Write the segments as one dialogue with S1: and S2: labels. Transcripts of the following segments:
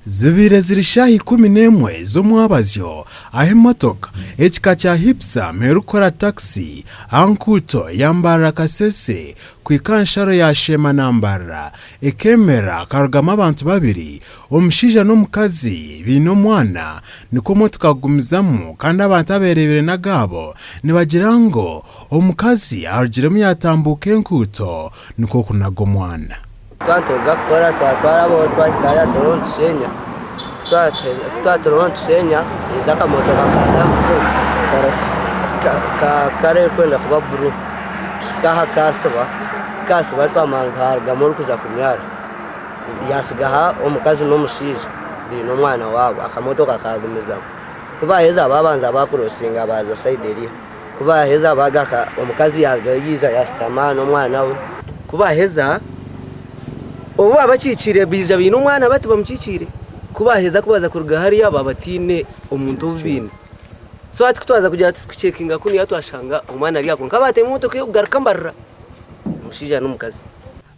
S1: zibire zirishahi 11 zo mwabazyo aho imotoka ekika cya Hipsa merukora taxi ankuto yambara kasese kwikansharo ya shema nambara ekemera karugama abantu babiri omushija n'omukazi bino mwana niko motoka gumizamo kandi abantu aberebere nagabo nibagira ngo omukazi arugiremo yatambuke nkuto niko kunago mwana
S2: twantoga kora twatwara abo twatwara Senya twatwara Senya izaka moto kare kwenda kuba buru kaha kasaba twamanga gamuru kuza kumyara yasigaha omukazi n'omushije bino mwana wabo akamotoka kagumiza kuba heza babanza bakurosinga baza side eri kuba heza bagaka omukazi yiza yasitama n'omwana we kuba heza obu abakikire biza bino umwana bati bamukikire kubaheza kubaza kuruga hari yaba batine umuntu ubine so ati twaza kujya tucekinga kuni yatwashanga umwana ari yakon kabate muto ko garuka mbarra mushija n'umukazi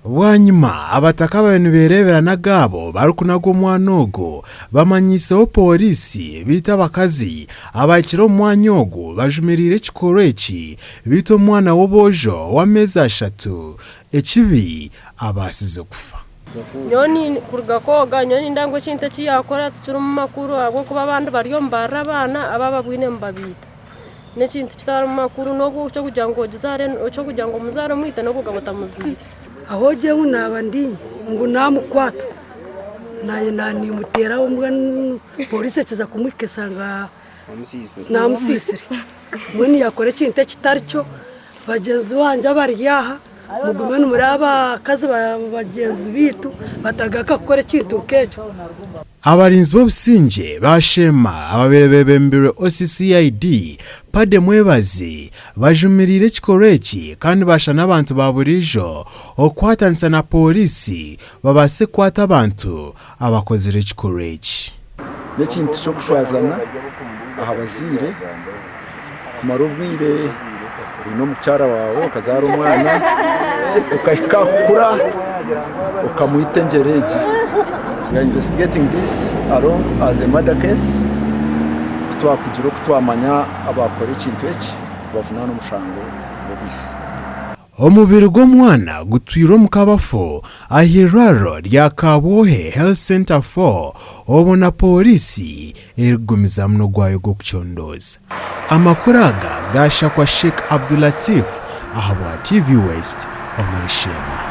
S1: wanyuma abataka abantu berebera nagabo barukunago mwanogo bamanyiseho polisi bita bakazi abakiro mwanyogo bajumirire kikoreki bito mwana wobojo wa meza 3 ekibi abasize kufa
S3: nyoni kuruga koga nyoni ndango cinta cyakora tucuru mu makuru abo kuba abantu bariyo mbara abana abababwine mbabita ne cinta kitara mu makuru no cyo kugira ngo gizare cyo kugira ngo muzaro mwita no kugabata muzire
S4: aho je unabandi ngo namukwata naye nani mutera umwe polisi kiza kumwikesanga namusisire mwini yakore cinta kitari cyo bagenzi wanje bari yaha mugumene muraba kazi bagenzi bitu batagaka kukore kintu kecho
S1: abarinzi b'obusinge bashema ababerebembere OCCID pade mwebazi bajumirire kikoreki kandi basha n'abantu baburijo okwatanisa na polisi babase kwata abantu abakozire kikoreki
S5: n'ekintu cyo kushwazana ahabazire kumarubwire ino mucyara wawe kazara umwana ukakura ukamuitengereje. We are investigating this along as a murder case kutwakugira kutwamanya abakora ikintu eki bavuna n'umushango bobisi
S1: omubiri gw'omwana gutwiro mukabafo ahiraro rya Kabohe Health Center 4 obona polisi erigumiza mno gwayo gokuchondoza amakuraga gasha kwa Sheikh Abdulatif ahabwa TV West omarishema.